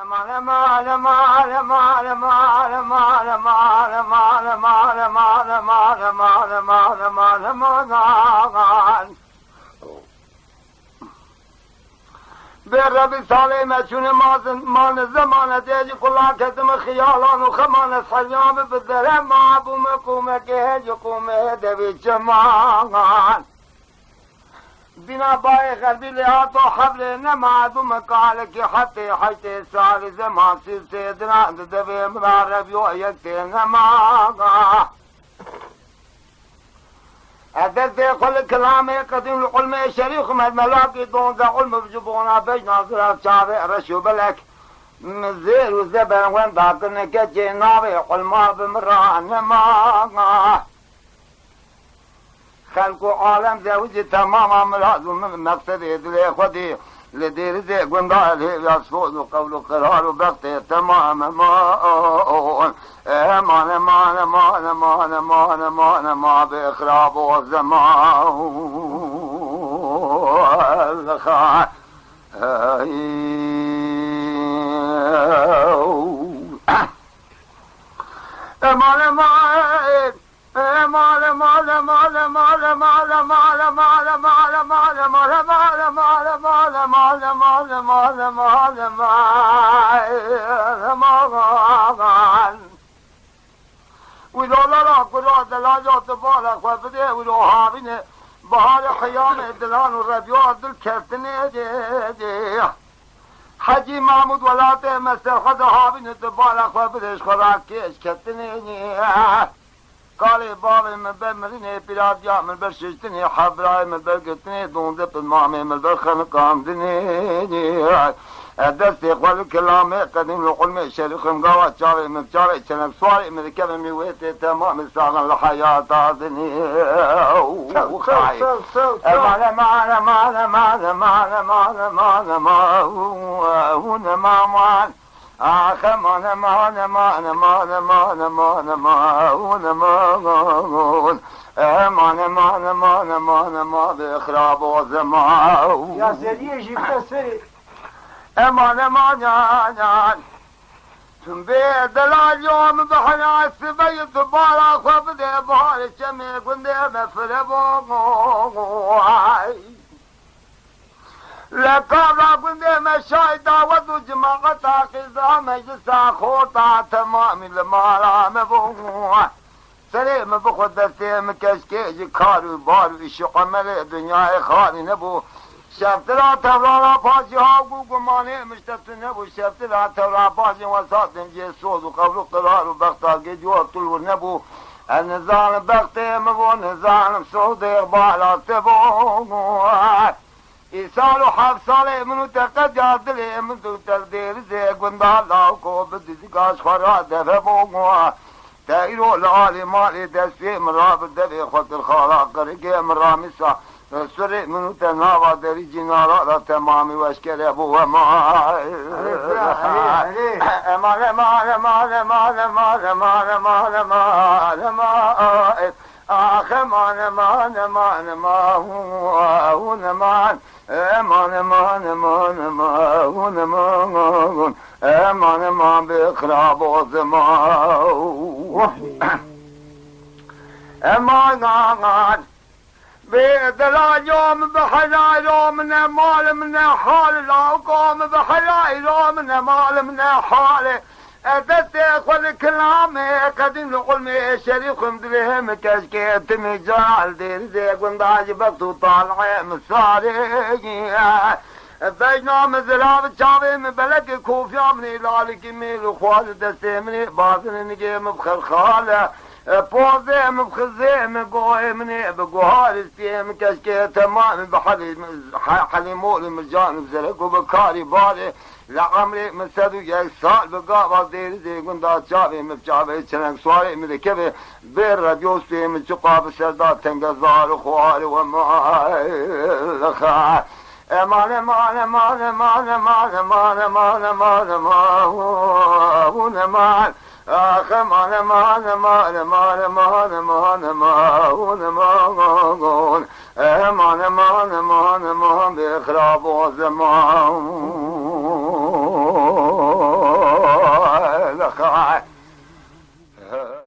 Eman eman eman eman eman eman eman eman eman eman eman eman eman eman eman Berrabi salih meçhûne man zamane teci kullan ketimi hiyalan u khamane sayyam bidere ma'bume kumeke yukume devi ceman بنابای غربی لحاظ و حبل نمادم کال کی حتی حتی سال زمان سے درند دوی مرارب یو یک نماغا عدد قل کلام قدیم العلم شریخ ملاکی دونزا علم بجبونا بج ناظرات چاوه رشو بلک مزیر و زبر وان داکن که جناب علما بمران نماغا خلق و عالم زوجی تمام لازم مقصد دل خودی لدیر زی گندال یا صوت و قول و قرار و بخت تمام ما امان امان امان امان امان امان ما به اخراب و زمان امان امان مال مال مال مال مال مال مال مال مال مال مال مال مال مال مال مال مال مال ودولار قرات دلاجات بالا خبده ولوهابين بهار خيام دلان وربيع دل كفتني دي حجي محمود ولات مستر خد هابين بالا خبده خراكيش كفتني قال بابي من بمريني بلاديا من برشتني حبراي من برقتني دون بالمامي من برخنقام دني دستي قول كلامي قديم العلم شريخ مقاوة شاري من شاري شنك صاري من كلمي ويتي تمام ساغن الحياة دني وخاي مانا مانا مانا مانا مانا مانا مانا مانا مانا آخر مان مان مان مان مان مان مان مان مان مان مان مان مان بخراب و زمان يا سريع جبت سريع مان مان جان به دلال يوم بحنا سبيت بارا خبده بحر شمي كنده مفربو لقابا كنده مشاي دعوت جماعة قضاء مجلسا خوطا تمام المالا مبوه سليم بخود دسته مكشكيج كارو بارو اشو عمل دنيا خالي نبو شفتلا تورا باشي هاوكو قماني مشتفت نبو شفتلا تورا باشي وساطن جي صوت وقبل قرار وبختا جيجو طلور نبو النظام بختي مبو نظام صوت اقبالا تبو إيسال وحب صالح منو تقدر دلي منو تقدير زي قندال لاوكو بدي قاش خراد دفبوغوا تايرو العالي مالي دسي مراب دبي خط الخالاق قرقي مرامسا سري منو تناوا دري جنارا تمامي واشكال ابو وما امان امان امان امان امان امان امان امان امان آخر مان مان مان مان مان امان مان مان مان مان امان مان بخراب و زمان امان به دلال يوم بحلال يوم من مال من حال لا قوم بحلال يوم من مال من حال أدت أخذ كلامي قديم العلم شريخ مدرهم كشكيت مجال دير زي قند عجبت وطالع مصاري بينا مزلاب شاوي من بلد كوفيا من لالك ميل وخوال دستي من باطن نجي مبخل خاله بوزي مبخزي من قوي من بقوهار استيه من كشكي تمام بحليمو المجان بزرق وبكاري باري لعمري من سدو یک سال بقى دير زي قندا شابي مبجابي چنك سواري من كبه بير راديو استيه من شقاب سردات تنقزار وخوار وما امان امان امان امان امان امان امان امان امان امان آخر مان مان مان مان مان مان مان مان مان مان مان مان بخراب و زمان بخواه